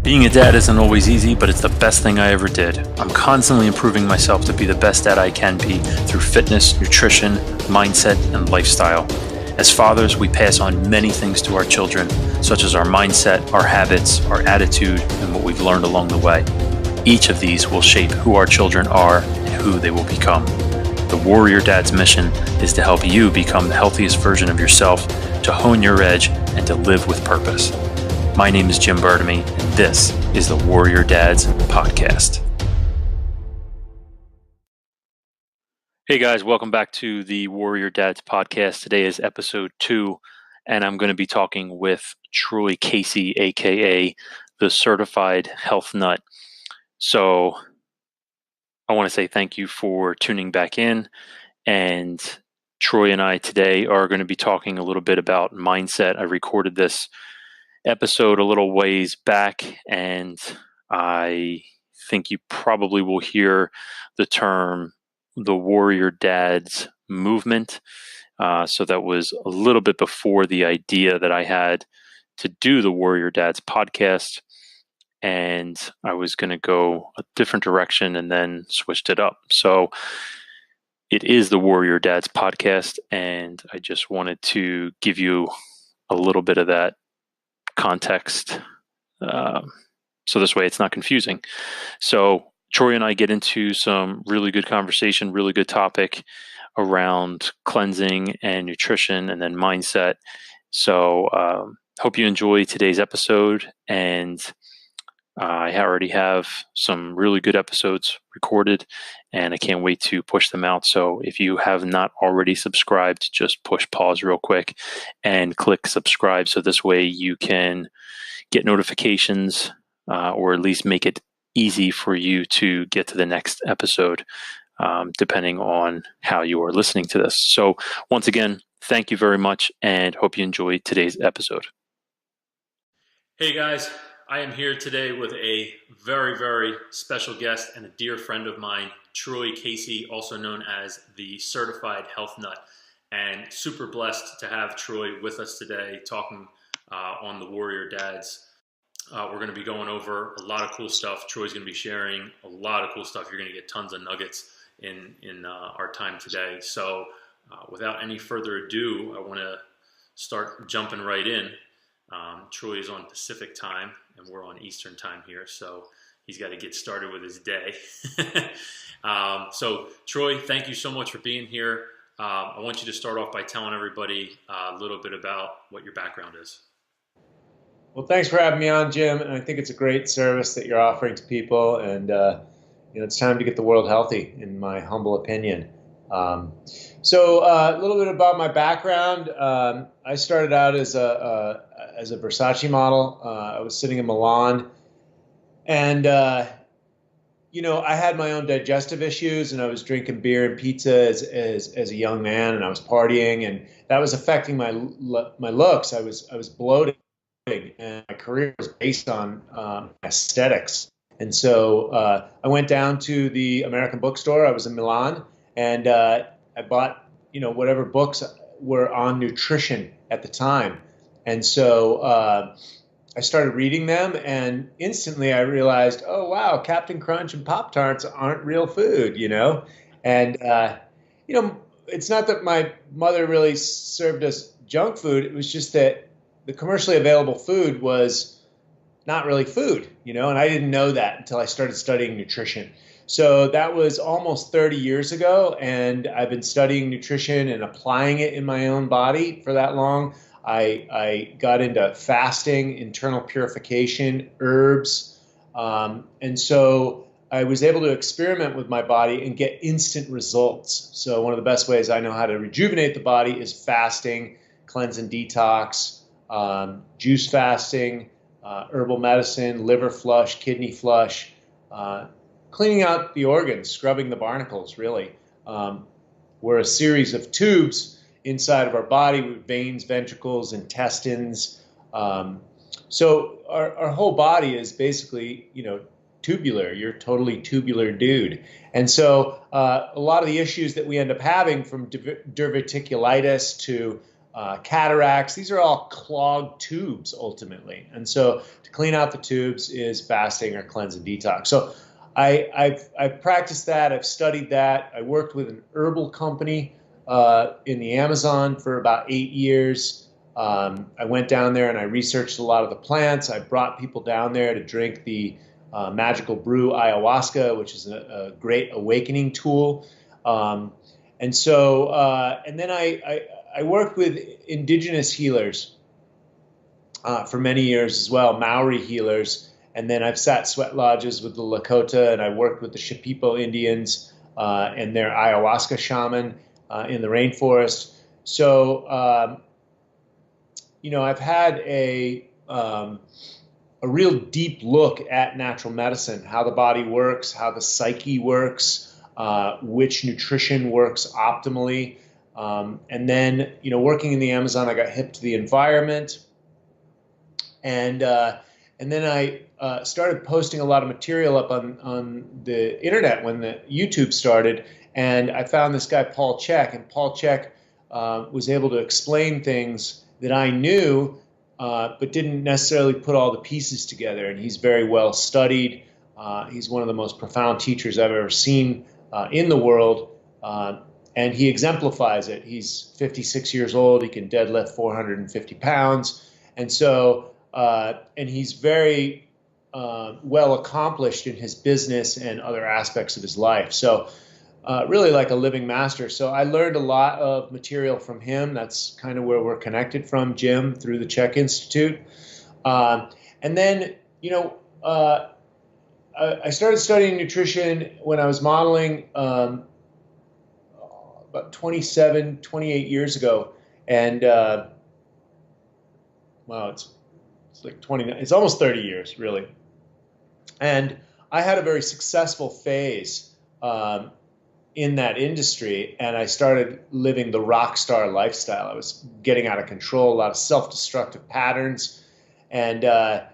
Being a dad isn't always easy, but it's the best thing I ever did. I'm constantly improving myself to be the best dad I can be through fitness, nutrition, mindset, and lifestyle. As fathers, we pass on many things to our children, such as our mindset, our habits, our attitude, and what we've learned along the way. Each of these will shape who our children are and who they will become. The Warrior Dad's mission is to help you become the healthiest version of yourself, to hone your edge, and to live with purpose. My name is Jim Bertamy, and this is the Warrior Dads Podcast. Hey guys, welcome back to the Warrior Dads Podcast. Today is episode 2, and I'm going to be talking with Troy Casey, aka the Certified Health Nut. So I want to say thank you for tuning back in, and Troy and I today are going to be talking a little bit about mindset. I recorded this episode a little ways back, and I think you probably will hear the term the Warrior Dads movement. So that was a little bit before the idea that I had to do the Warrior Dads podcast, and I was going to go a different direction and then switched it up. So it is the Warrior Dads podcast, and I just wanted to give you a little bit of that context, so this way it's not confusing. So Troy and I get into some really good conversation, really good topic around cleansing and nutrition and then mindset. So hope you enjoy today's episode, and I already have some really good episodes recorded, and I can't wait to push them out. So if you have not already subscribed, just push pause real quick and click subscribe. So this way you can get notifications, or at least make it easy for you to get to the next episode, depending on how you are listening to this. So once again, thank you very much, and hope you enjoy today's episode. Hey guys. I am here today with a very, very special guest and a dear friend of mine, Troy Casey, also known as the Certified Health Nut, and super blessed to have Troy with us today talking on the Warrior Dads. We're going to be going over a lot of cool stuff. Troy's going to be sharing a lot of cool stuff. You're going to get tons of nuggets in our time today. So without any further ado, I want to start jumping right in. Troy is on Pacific time, and we're on Eastern time here, so he's got to get started with his day. So Troy, thank you so much for being here. I want you to start off by telling everybody a little bit about what your background is. Well, thanks for having me on, Jim, and I think it's a great service that you're offering to people, and it's time to get the world healthy, in my humble opinion. So a little bit about my background. I started out as a Versace model. I was sitting in Milan, and I had my own digestive issues, and I was drinking beer and pizza as a young man, and I was partying, and that was affecting my looks. I was bloated, and my career was based on aesthetics. And so I went down to the American bookstore. I was in Milan, and I bought whatever books were on nutrition at the time. And so I started reading them, and instantly I realized, oh, wow, Captain Crunch and Pop-Tarts aren't real food, And, it's not that my mother really served us junk food. It was just that the commercially available food was not really food, and I didn't know that until I started studying nutrition. So that was almost 30 years ago, and I've been studying nutrition and applying it in my own body for that long. I got into fasting, internal purification, herbs, and so I was able to experiment with my body and get instant results. So one of the best ways I know how to rejuvenate the body is fasting, cleanse and detox, juice fasting, herbal medicine, liver flush, kidney flush, cleaning out the organs, scrubbing the barnacles, really. We're a series of tubes inside of our body with veins, ventricles, intestines. So our whole body is basically, tubular. You're a totally tubular dude. And so a lot of the issues that we end up having, from diverticulitis to cataracts. These are all clogged tubes ultimately. And so to clean out the tubes is fasting or cleanse and detox. So I've practiced that. I've studied that. I worked with an herbal company in the Amazon for about 8 years. I went down there and I researched a lot of the plants. I brought people down there to drink the magical brew ayahuasca, which is a great awakening tool. Um, and then I worked with indigenous healers for many years as well, Maori healers. And then I've sat sweat lodges with the Lakota, and I worked with the Shipipo Indians and their ayahuasca shaman in the rainforest. So, I've had a real deep look at natural medicine, how the body works, how the psyche works, which nutrition works optimally. And then, working in the Amazon, I got hip to the environment. And then I started posting a lot of material up on the internet when the YouTube started. And I found this guy, Paul Chek, and Paul Chek was able to explain things that I knew, but didn't necessarily put all the pieces together. And he's very well studied. He's one of the most profound teachers I've ever seen in the world. And he exemplifies it. He's 56 years old. He can deadlift 450 pounds. And he's very well accomplished in his business and other aspects of his life. So really like a living master. So I learned a lot of material from him. That's kind of where we're connected from, Jim, through the Chek Institute. And then, I started studying nutrition when I was modeling about 27, 28 years ago. And wow, it's like 29, it's almost 30 years, really. And I had a very successful phase in that industry, and I started living the rock star lifestyle. I was getting out of control, a lot of self-destructive patterns, and I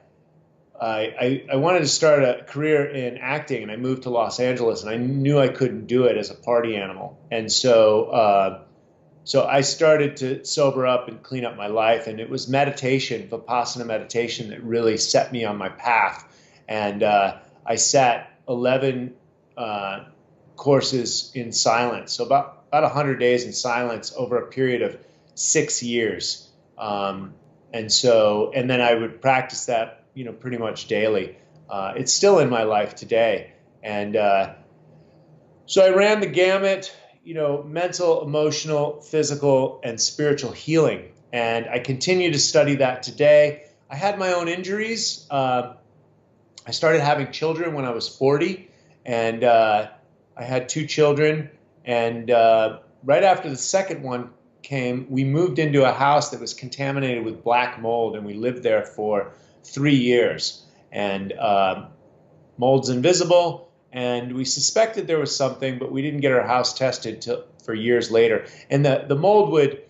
wanted to start a career in acting, and I moved to Los Angeles, and I knew I couldn't do it as a party animal. And so I started to sober up and clean up my life, and it was meditation, Vipassana meditation, that really set me on my path. And I sat 11 courses in silence, so about 100 days in silence over a period of 6 years. And then I would practice that, pretty much daily. It's still in my life today. And so I ran the gamut, mental, emotional, physical, and spiritual healing. And I continue to study that today. I had my own injuries. I started having children when I was 40, and I had 2 children. And right after the second one came, we moved into a house that was contaminated with black mold, and we lived there for 3 years. And mold's invisible. And we suspected there was something, but we didn't get our house tested for years later. And the mold would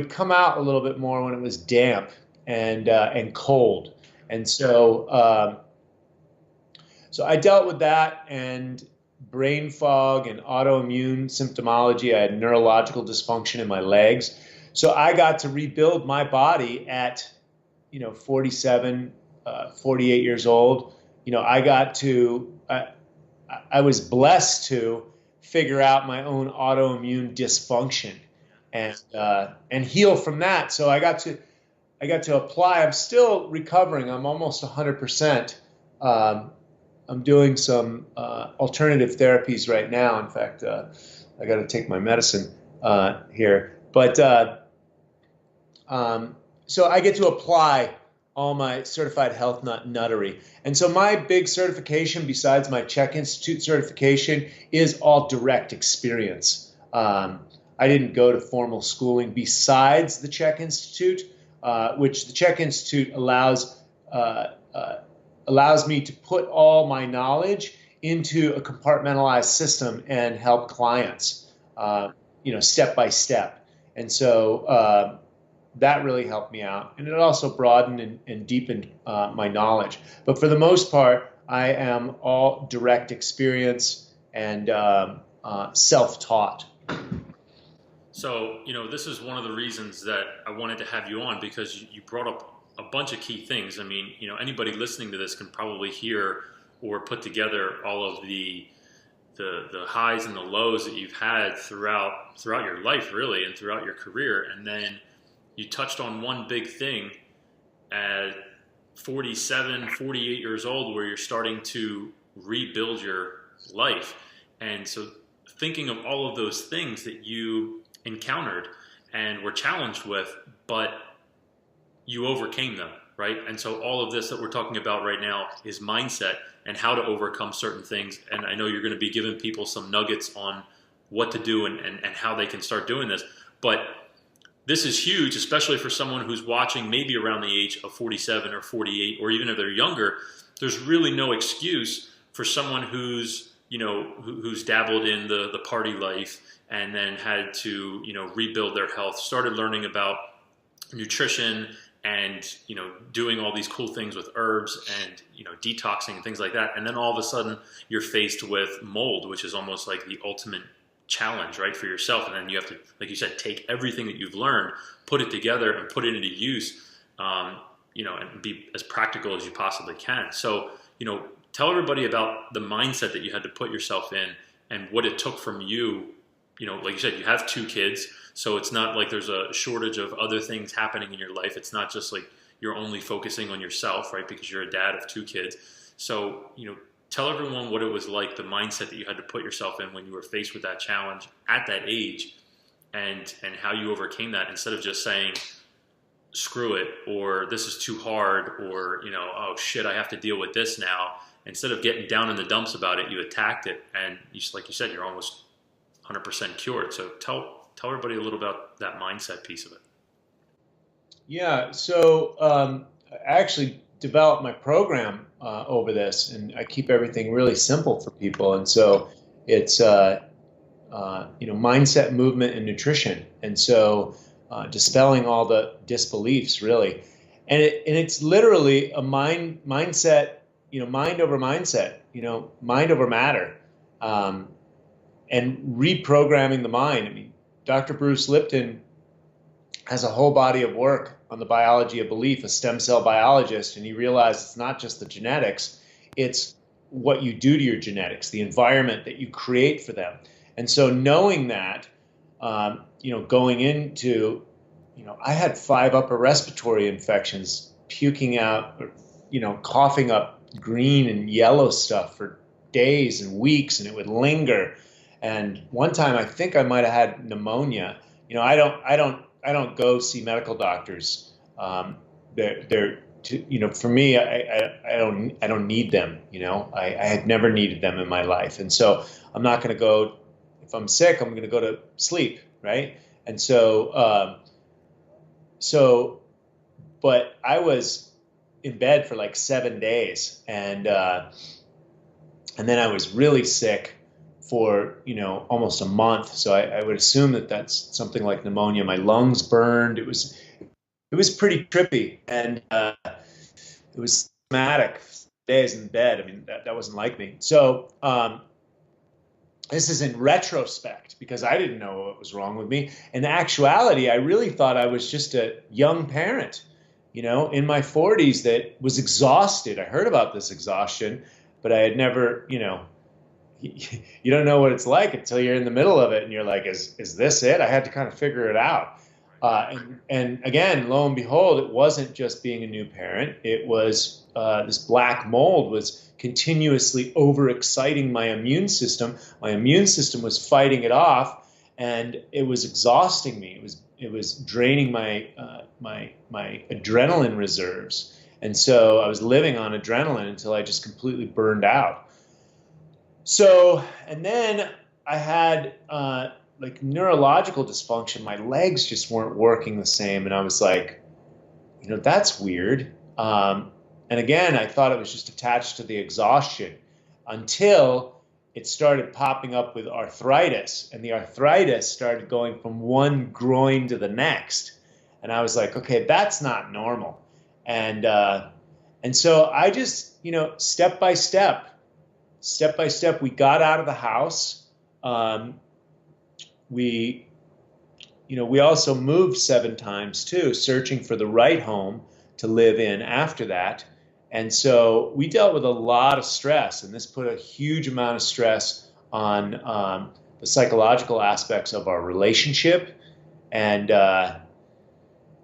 come out a little bit more when it was damp and cold. And so I dealt with that and brain fog and autoimmune symptomology. I had neurological dysfunction in my legs. So I got to rebuild my body at 47, 48 years old. I was blessed to figure out my own autoimmune dysfunction and heal from that. So I got to apply. I'm still recovering. I'm almost 100%. I'm doing some alternative therapies right now. In fact, I got to take my medicine here. But so I get to apply all my certified health nuttery. And so my big certification, besides my Chek Institute certification, is all direct experience. I didn't go to formal schooling besides the Chek Institute, which the Chek Institute allows me to put all my knowledge into a compartmentalized system and help clients, step by step. And so that really helped me out. And it also broadened and deepened my knowledge. But for the most part, I am all direct experience and self-taught. So, this is one of the reasons that I wanted to have you on because you brought up a bunch of key things. I mean, anybody listening to this can probably hear or put together all of the highs and the lows that you've had throughout your life, really, and throughout your career. And then you touched on one big thing at 47, 48 years old, where you're starting to rebuild your life. And so, thinking of all of those things that you encountered and were challenged with, but you overcame them, right? And so all of this that we're talking about right now is mindset and how to overcome certain things. And I know you're going to be giving people some nuggets on what to do and how they can start doing this. But this is huge, especially for someone who's watching maybe around the age of 47 or 48, or even if they're younger. There's really no excuse for someone who's dabbled in the party life and then had to rebuild their health, started learning about nutrition and doing all these cool things with herbs and detoxing and things like that, and then all of a sudden you're faced with mold, which is almost like the ultimate challenge, right, for yourself. And then you have to, like you said, take everything that you've learned, put it together and put it into use, and be as practical as you possibly can. So tell everybody about the mindset that you had to put yourself in and what it took from you. Like you said, you have two kids, so it's not like there's a shortage of other things happening in your life. It's not just like you're only focusing on yourself, right? Because you're a dad of two kids. So, tell everyone what it was like, the mindset that you had to put yourself in when you were faced with that challenge at that age, and how you overcame that instead of just saying, screw it, or this is too hard, or, oh shit, I have to deal with this now. Instead of getting down in the dumps about it, you attacked it. And like you said, you're almost 100% cured. So tell everybody a little about that mindset piece of it. Yeah, so I actually developed my program over this, and I keep everything really simple for people. And so it's mindset, movement, and nutrition. And so dispelling all the disbeliefs, really, and it's literally a mindset, mind over mindset, mind over matter, and reprogramming the mind. I mean, Dr. Bruce Lipton has a whole body of work on the biology of belief, a stem cell biologist, and he realized it's not just the genetics, it's what you do to your genetics, the environment that you create for them. And so knowing that, going into, I had 5 upper respiratory infections, puking out, coughing up green and yellow stuff for days and weeks, and it would linger. And one time I think I might have had pneumonia. I don't go see medical doctors. For me, I don't need them. I had never needed them in my life, and so I'm not going to go. If I'm sick, I'm going to go to sleep, right? And but I was in bed for like 7 days, and then I was really sick for almost a month. So I would assume that that's something like pneumonia. My lungs burned. It was pretty trippy, and it was traumatic. Days in bed. I mean, that wasn't like me. So this is in retrospect because I didn't know what was wrong with me. In actuality, I really thought I was just a young parent, in my 40s that was exhausted. I heard about this exhaustion, but I had never, you don't know what it's like until you're in the middle of it and you're like, is this it? I had to kind of figure it out. And again, lo and behold, it wasn't just being a new parent. It was this black mold was continuously overexciting my immune system. My immune system was fighting it off, and it was exhausting me. It was draining my my adrenaline reserves, and so I was living on adrenaline until I just completely burned out. So, and then I had like neurological dysfunction. My legs just weren't working the same. And I was like, that's weird. And again, I thought it was just attached to the exhaustion until it started popping up with arthritis. And the arthritis started going from one groin to the next. And I was like, okay, that's not normal. And so I just, step by step, we got out of the house. We we also moved 7 times too, searching for the right home to live in after that. And so we dealt with a lot of stress, and this put a huge amount of stress on the psychological aspects of our relationship. And,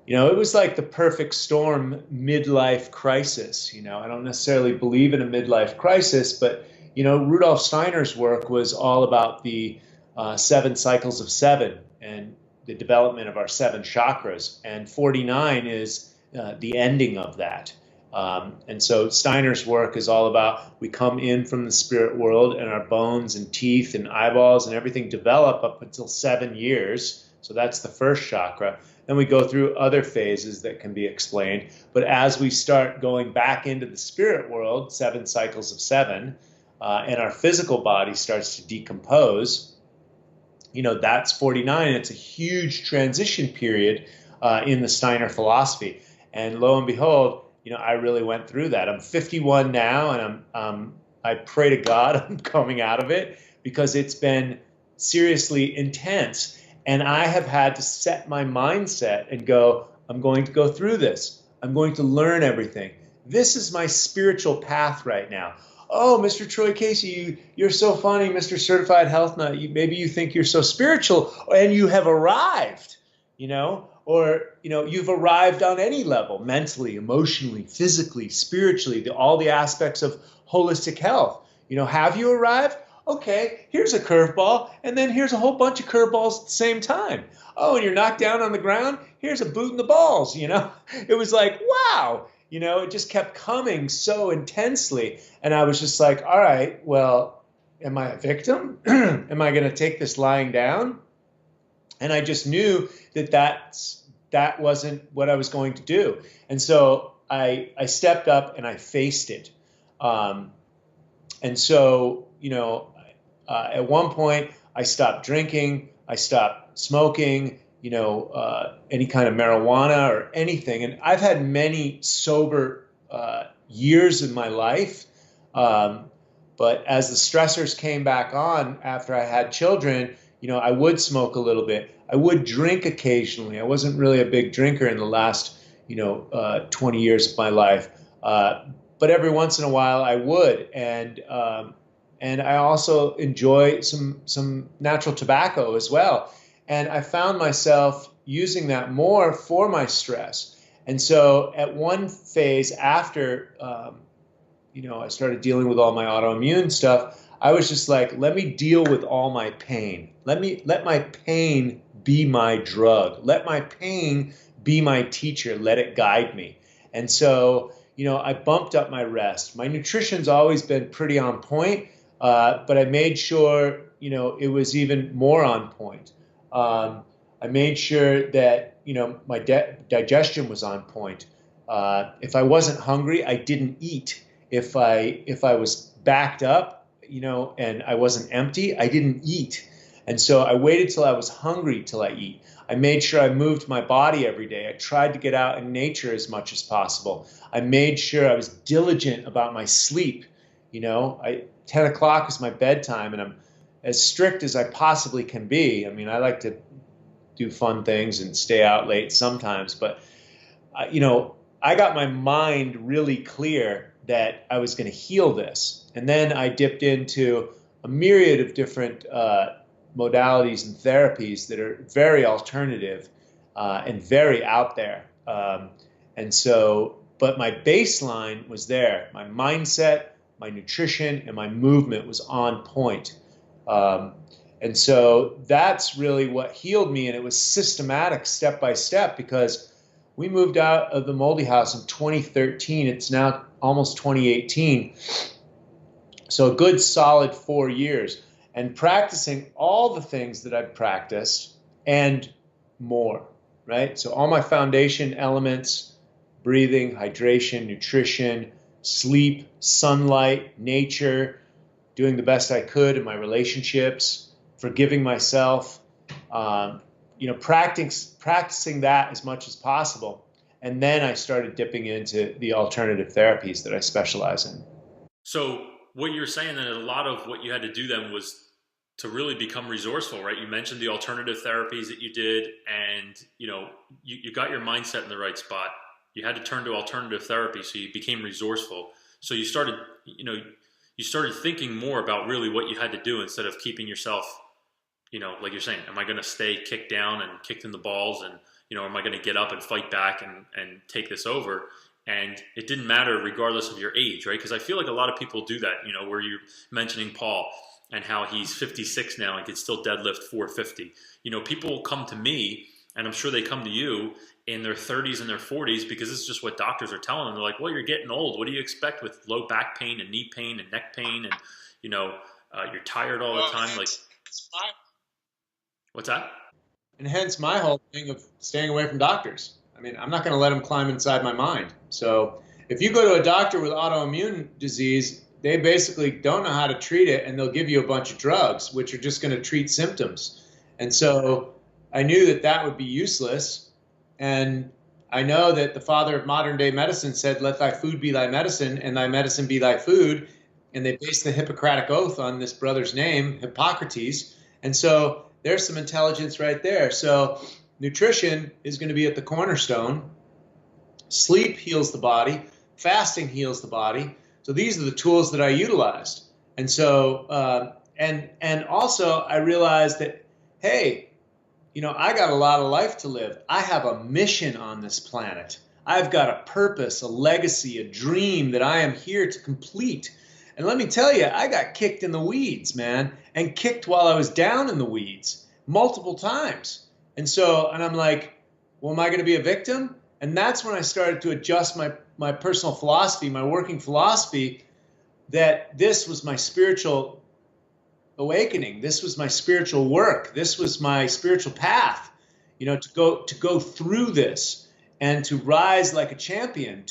it was like the perfect storm midlife crisis. I don't necessarily believe in a midlife crisis, but, Rudolf Steiner's work was all about the 7 cycles of seven and the development of our 7 chakras. And 49 is the ending of that. And so Steiner's work is all about we come in from the spirit world and our bones and teeth and eyeballs and everything develop up until 7 years. So that's the first chakra. Then we go through other phases that can be explained. But as we start going back into the spirit world, 7 cycles of seven, and our physical body starts to decompose, that's 49. It's a huge transition period in the Steiner philosophy. And lo and behold, I really went through that. I'm 51 now, and I pray to God I'm coming out of it because it's been seriously intense. And I have had to set my mindset and go, I'm going to go through this. I'm going to learn everything. This is my spiritual path right now. Oh, Mr. Troy Casey, you're so funny, Mr. Certified Health Nut. Maybe you think you're so spiritual and you have arrived, or you've arrived on any level, mentally, emotionally, physically, spiritually, all the aspects of holistic health. Have you arrived? Okay, here's a curveball, and then here's a whole bunch of curveballs at the same time. Oh, and you're knocked down on the ground? Here's a boot in the balls, It was like, wow, it just kept coming so intensely. And I was just like, all right, well, am I a victim? Am I going to take this lying down? And I just knew that wasn't what I was going to do. And so I stepped up and I faced it. And so, at one point I stopped drinking, I stopped smoking, any kind of marijuana or anything. And I've had many sober years in my life. But as the stressors came back on after I had children, I would smoke a little bit. I would drink occasionally. I wasn't really a big drinker in the last, 20 years of my life. But every once in a while I would. And I also enjoy some natural tobacco as well. And I found myself using that more for my stress. And so at one phase after, I started dealing with all my autoimmune stuff, I was just like, let me deal with all my pain. Let my pain be my drug. Let my pain be my teacher. Let it guide me. And so, I bumped up my rest. My nutrition's always been pretty on point, but I made sure, it was even more on point. I made sure that, my digestion was on point. If I wasn't hungry, I didn't eat. If I was backed up, and I wasn't empty, I didn't eat. And so I waited till I was hungry till I eat. I made sure I moved my body every day. I tried to get out in nature as much as possible. I made sure I was diligent about my sleep. 10 o'clock is my bedtime, and I'm as strict as I possibly can be. I mean, I like to do fun things and stay out late sometimes, but, I got my mind really clear that I was going to heal this. And then I dipped into a myriad of different modalities and therapies that are very alternative and very out there. But my baseline was there. My mindset, my nutrition, and my movement was on point. And so that's really what healed me. And it was systematic, step by step, because we moved out of the Moldy House in 2013. It's now almost 2018. So a good solid 4 years, and practicing all the things that I've practiced and more, right? So all my foundation elements: breathing, hydration, nutrition, sleep, sunlight, nature, doing the best I could in my relationships, forgiving myself, practicing that as much as possible. And then I started dipping into the alternative therapies that I specialize in. So what you're saying, that a lot of what you had to do then was to really become resourceful, right? You mentioned the alternative therapies that you did, and you got your mindset in the right spot. You had to turn to alternative therapy, so you became resourceful. So you started thinking more about really what you had to do instead of keeping yourself, like you're saying, am I going to stay kicked down and kicked in the balls, and am I going to get up and fight back and take this over? And it didn't matter regardless of your age, right? Because I feel like a lot of people do that, where you're mentioning Paul and how he's 56 now and can still deadlift 450. People come to me, and I'm sure they come to you in their 30s and their 40s because this is just what doctors are telling them. They're like, well, you're getting old. What do you expect with low back pain and knee pain and neck pain? And, you're tired all the time. Like, what's that? And hence my whole thing of staying away from doctors. I mean, I'm not going to let them climb inside my mind. So if you go to a doctor with autoimmune disease, they basically don't know how to treat it, and they'll give you a bunch of drugs, which are just going to treat symptoms. And so I knew that that would be useless. And I know that the father of modern day medicine said, let thy food be thy medicine and thy medicine be thy food. And they based the Hippocratic Oath on this brother's name, Hippocrates. And so there's some intelligence right there. So nutrition is going to be at the cornerstone. Sleep heals the body. Fasting heals the body. So these are the tools that I utilized. And so, and also I realized that, hey, I got a lot of life to live. I have a mission on this planet. I've got a purpose, a legacy, a dream that I am here to complete. And let me tell you, I got kicked in the weeds, man, and kicked while I was down in the weeds multiple times. And I'm like, well, am I going to be a victim? And that's when I started to adjust my personal philosophy, my working philosophy, that this was my spiritual awakening. This was my spiritual work. This was my spiritual path, to go through this and to rise like a champion.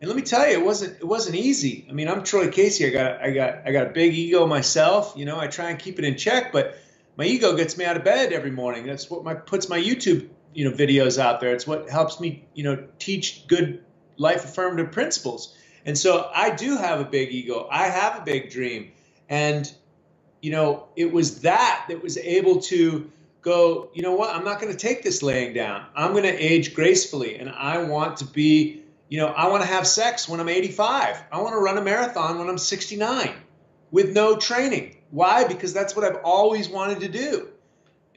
And let me tell you, it wasn't easy. I mean, I'm Troy Casey. I got a big ego myself. I try and keep it in check, but my ego gets me out of bed every morning. That's what puts my YouTube videos out there. It's what helps me teach good life affirmative principles. And so I do have a big ego. I have a big dream, and it was that was able to go, you know what, I'm not going to take this laying down. I'm going to age gracefully, and I want to be, I want to have sex when I'm 85. I want to run a marathon when I'm 69 with no training. Why? Because that's what I've always wanted to do.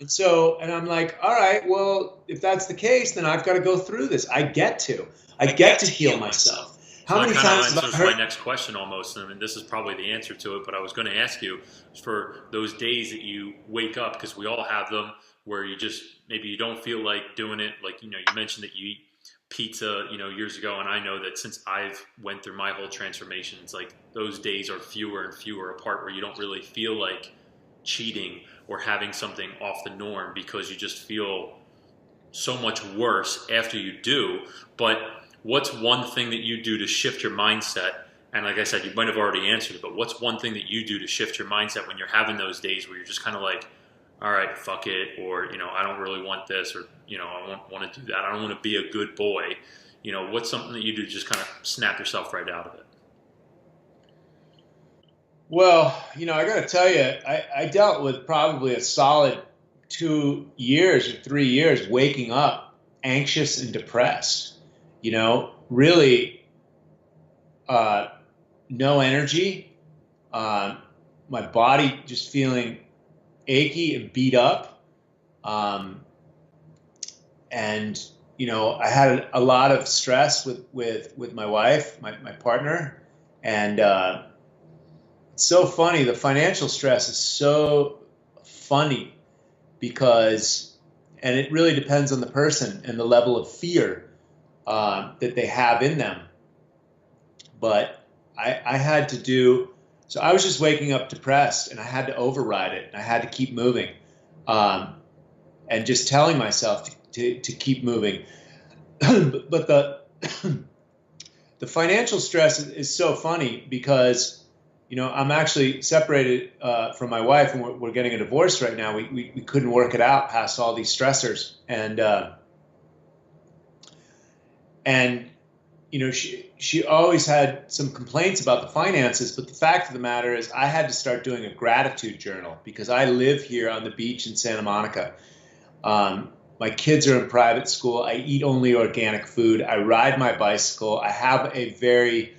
And I'm like, all right, well, if that's the case, then I've got to go through this. I get to heal myself. How many times have I heard? My next question almost, and this is probably the answer to it, but I was going to ask you for those days that you wake up, because we all have them, where maybe you don't feel like doing it. Like, you mentioned that you eat pizza, years ago, and I know that since I've went through my whole transformation, it's like those days are fewer and fewer apart, where you don't really feel like cheating or having something off the norm, because you just feel so much worse after you do. But what's one thing that you do to shift your mindset? And like I said, you might have already answered it, but what's one thing that you do to shift your mindset when you're having those days where you're just kind of like, all right, fuck it, or, I don't really want this, or, I don't want to do that. I don't want to be a good boy. What's something that you do to just kind of snap yourself right out of it? Well, I got to tell you, I dealt with probably a solid 2 years or 3 years waking up anxious and depressed, really no energy, my body just feeling achy and beat up. And, I had a lot of stress with my wife, my partner, and it's so funny. The financial stress is so funny because, and it really depends on the person and the level of fear that they have in them. But I had to do, so I was just waking up depressed, and I had to override it. And I had to keep moving, and just telling myself to keep moving. But the financial stress is so funny because, I'm actually separated from my wife, and we're getting a divorce right now. We couldn't work it out past all these stressors. And she always had some complaints about the finances, but the fact of the matter is I had to start doing a gratitude journal because I live here on the beach in Santa Monica. My kids are in private school. I eat only organic food. I ride my bicycle. I have a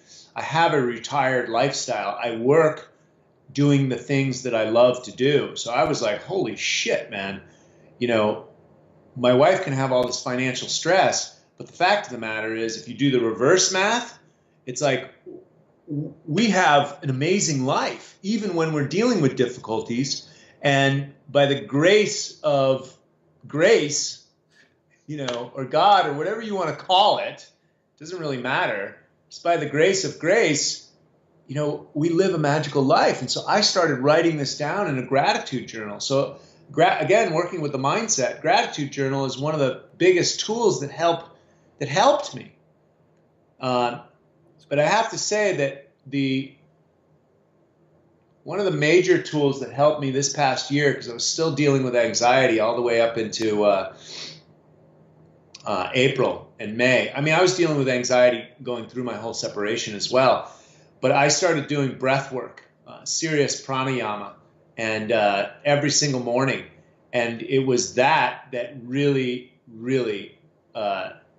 retired lifestyle. I work doing the things that I love to do. So I was like, holy shit, man. You know, my wife can have all this financial stress, but the fact of the matter is, if you do the reverse math, it's like we have an amazing life, even when we're dealing with difficulties. And by the grace of grace, or God, or whatever you want to call it, doesn't really matter. Just by the grace of grace, we live a magical life. And so I started writing this down in a gratitude journal. So again, working with the mindset, gratitude journal is one of the biggest tools that helped me. But I have to say that one of the major tools that helped me this past year, because I was still dealing with anxiety all the way up into April and May. I mean, I was dealing with anxiety going through my whole separation as well. But I started doing breath work, serious pranayama, and every single morning. And it was that really, really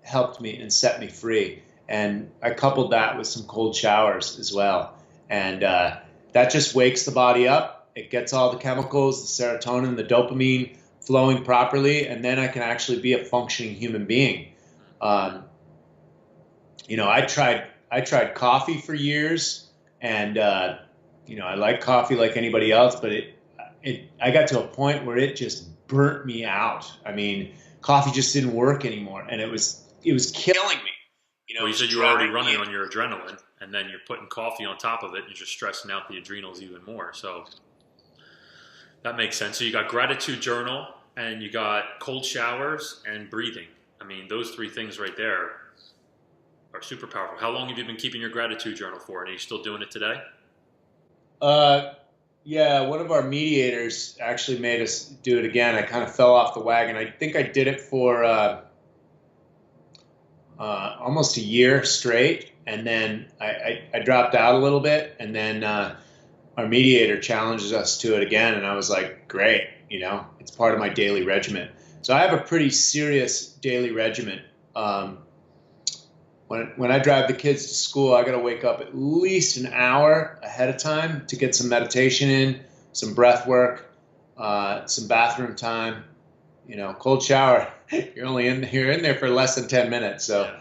helped me and set me free. And I coupled that with some cold showers as well. And that just wakes the body up. It gets all the chemicals, the serotonin, the dopamine flowing properly. And then I can actually be a functioning human being. I tried coffee for years, and I like coffee like anybody else, but I got to a point where it just burnt me out. I mean, coffee just didn't work anymore, and it was killing me. Well, you said you were already running on your adrenaline, and then you're putting coffee on top of it, and you're just stressing out the adrenals even more. So that makes sense. So you got gratitude journal, and you got cold showers and breathing. I mean, those three things right there are super powerful. How long have you been keeping your gratitude journal for? And are you still doing it today? Yeah, one of our mediators actually made us do it again. I kind of fell off the wagon. I think I did it for almost a year straight, and then I dropped out a little bit, and then our mediator challenges us to it again, and I was like, great, it's part of my daily regimen. So I have a pretty serious daily regimen. When I drive the kids to school, I got to wake up at least an hour ahead of time to get some meditation in, some breath work, some bathroom time, cold shower. You're in there for less than 10 minutes. So,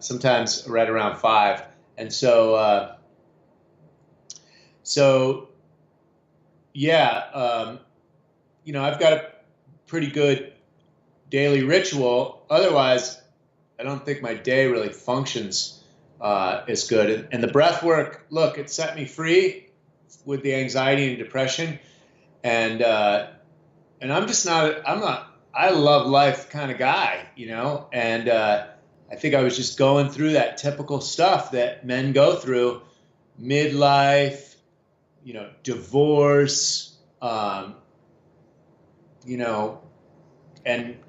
sometimes right around 5. And so, yeah, I've got a pretty good daily ritual. Otherwise, I don't think my day really functions as good. And the breath work, look, it set me free with the anxiety and depression. And I'm just I love life kind of guy, and I think I was just going through that typical stuff that men go through: midlife, divorce, and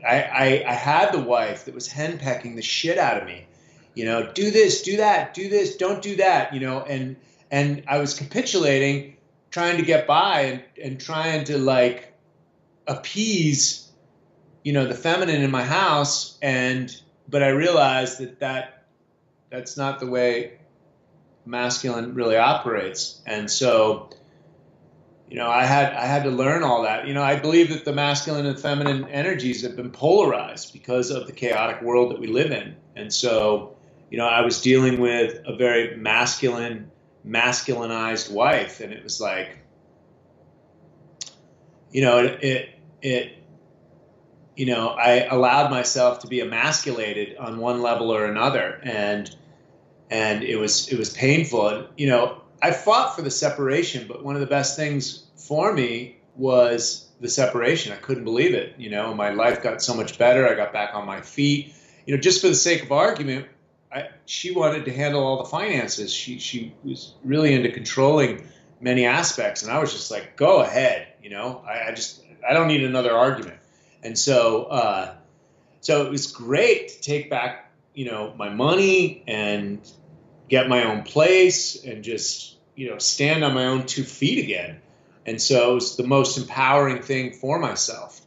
I had the wife that was henpecking the shit out of me, do this, do that, do this, don't do that, and I was capitulating, trying to get by and trying to like appease, the feminine in my house. But I realized that's not the way masculine really operates. And so, I had to learn all that. I believe that the masculine and feminine energies have been polarized because of the chaotic world that we live in. And so, I was dealing with a very masculinized wife, and it was like, I allowed myself to be emasculated on one level or another, and it was painful. And I fought for the separation, but one of the best things for me was the separation. I couldn't believe it. My life got so much better. I got back on my feet. Just for the sake of argument, she wanted to handle all the finances. She was really into controlling many aspects, and I was just like, go ahead. I don't need another argument. And so it was great to take back my money and get my own place and just, stand on my own 2 feet again. And so it was the most empowering thing for myself.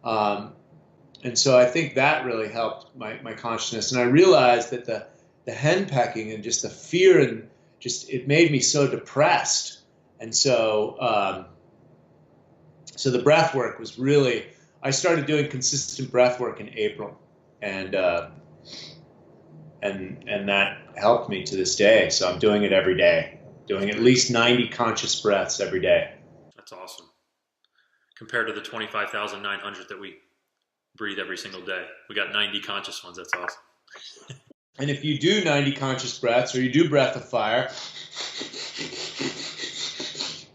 And so I think that really helped my consciousness. And I realized that the henpecking and just the fear and just, it made me so depressed. And so, so the breath work was really, I started doing consistent breath work in April, and that helped me to this day. So I'm doing it every day, doing at least 90 conscious breaths every day. That's awesome. Compared to the 25,900 that we breathe every single day, we got 90 conscious ones. That's awesome. And if you do 90 conscious breaths, or you do breath of fire,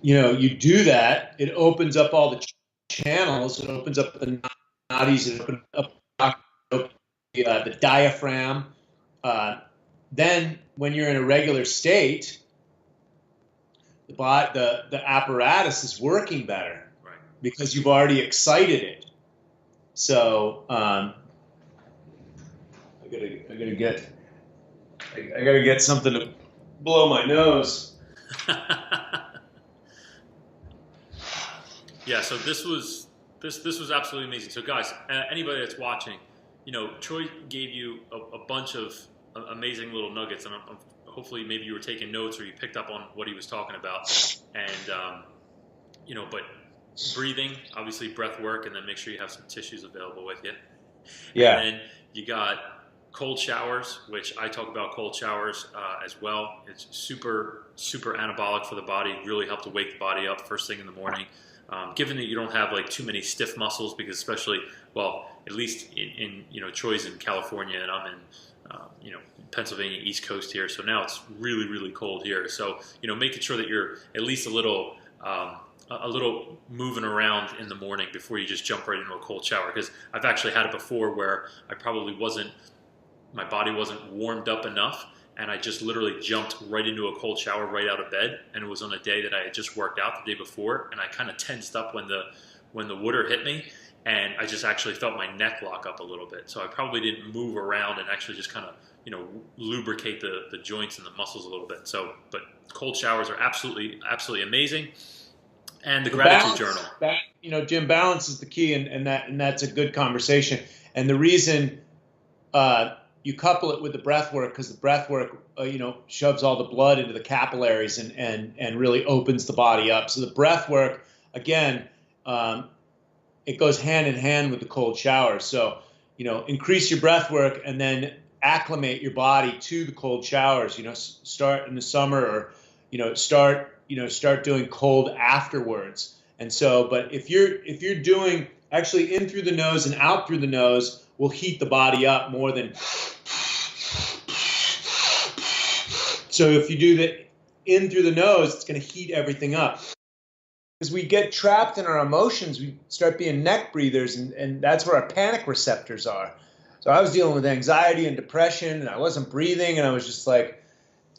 you do that, it opens up all the channels, it opens up the nadis, it opens up the diaphragm. Then when you're in a regular state, the apparatus is working better, right, because you've already excited it. So I gotta get something to blow my nose. Yeah, so this was absolutely amazing. So guys, anybody that's watching, Troy gave you a bunch of amazing little nuggets, and hopefully maybe you were taking notes or you picked up on what he was talking about. And but breathing, obviously breath work, and then make sure you have some tissues available with you. Yeah. And then you got cold showers, which I talk about cold showers as well. It's super, super anabolic for the body. Really help to wake the body up first thing in the morning. Given that you don't have like too many stiff muscles, because especially, well, at least in Troy's in California and I'm in Pennsylvania East Coast here, so now it's really, really cold here. So making sure that you're at least a little moving around in the morning before you just jump right into a cold shower. Because I've actually had it before where my body wasn't warmed up enough, and I just literally jumped right into a cold shower right out of bed, and it was on a day that I had just worked out the day before, and I kind of tensed up when the water hit me, and I just actually felt my neck lock up a little bit. So I probably didn't move around and actually just kind of lubricate the joints and the muscles a little bit. So, but cold showers are absolutely amazing. And the gratitude journal. Jim, balance is the key, and that's a good conversation. And the reason you couple it with the breath work, because the breath work, shoves all the blood into the capillaries and really opens the body up. So the breath work, again, it goes hand in hand with the cold shower. So, increase your breath work and then acclimate your body to the cold showers. Start in the summer, or start doing cold afterwards. And so, but if you're doing actually in through the nose and out through the nose, will heat the body up more than. So if you do that in through the nose, it's going to heat everything up. Because we get trapped in our emotions, we start being neck breathers, and that's where our panic receptors are. So I was dealing with anxiety and depression, and I wasn't breathing, and I was just like,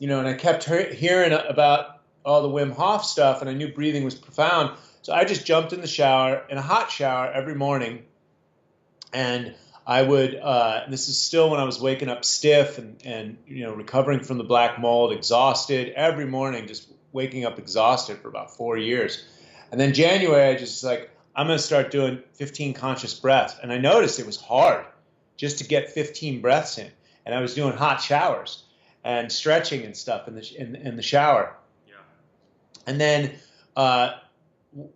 and I kept hearing about all the Wim Hof stuff, and I knew breathing was profound. So I just jumped in the shower, in a hot shower every morning, and I would, this is still when I was waking up stiff and recovering from the black mold, exhausted every morning, just waking up exhausted for about 4 years. And then January, I just like, I'm going to start doing 15 conscious breaths. And I noticed it was hard just to get 15 breaths in. And I was doing hot showers and stretching and stuff in the shower. Yeah. And then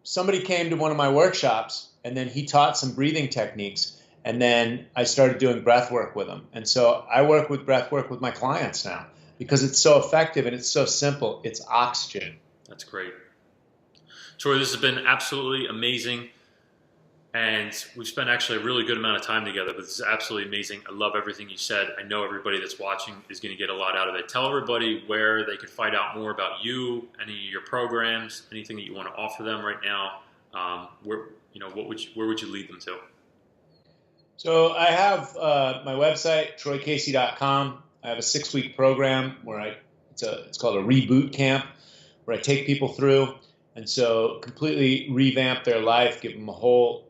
somebody came to one of my workshops, and then he taught some breathing techniques. And then I started doing breath work with him. And so I work with breath work with my clients now because it's so effective and it's so simple. It's oxygen. That's great. Troy, this has been absolutely amazing. And we've spent actually a really good amount of time together, but this is absolutely amazing. I love everything you said. I know everybody that's watching is going to get a lot out of it. Tell everybody where they could find out more about you, any of your programs, anything that you want to offer them right now. Where would you lead them to? So I have my website, troycasey.com. I have a 6-week program where it's called a reboot camp, where I take people through and so completely revamp their life, give them a whole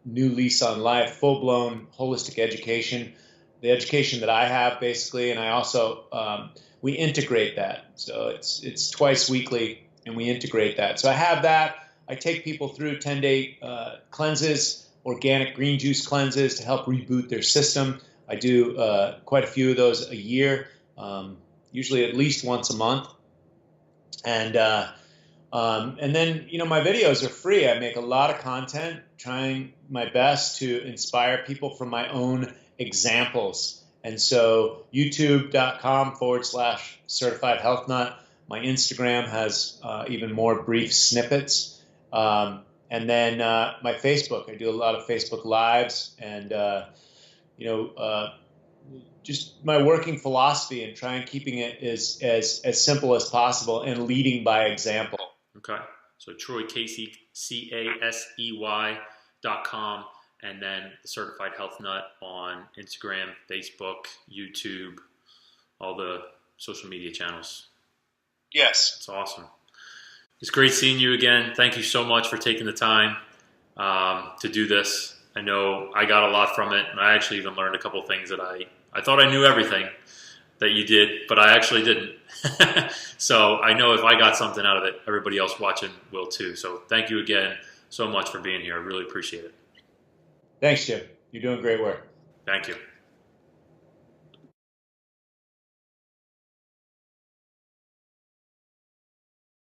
new lease on life, full-blown holistic education, the education that I have basically, and I also we integrate that. So it's twice weekly, and we integrate that. So I have that. I take people through 10-day cleanses, organic green juice cleanses to help reboot their system. I do quite a few of those a year, usually at least once a month. And then, my videos are free. I make a lot of content, trying my best to inspire people from my own examples. And so youtube.com/certified health nut. My Instagram has even more brief snippets. And then my Facebook, I do a lot of Facebook lives, and, just my working philosophy and trying keeping it as simple as possible and leading by example. Okay. So Troy Casey, CASEY.com, and then the Certified Health Nut on Instagram, Facebook, YouTube, all the social media channels. Yes. It's awesome. It's great seeing you again. Thank you so much for taking the time to do this. I know I got a lot from it, and I actually even learned a couple things that I thought I knew everything that you did, but I actually didn't. So I know if I got something out of it, everybody else watching will too. So thank you again so much for being here. I really appreciate it. Thanks, Jim. You're doing great work. Thank you.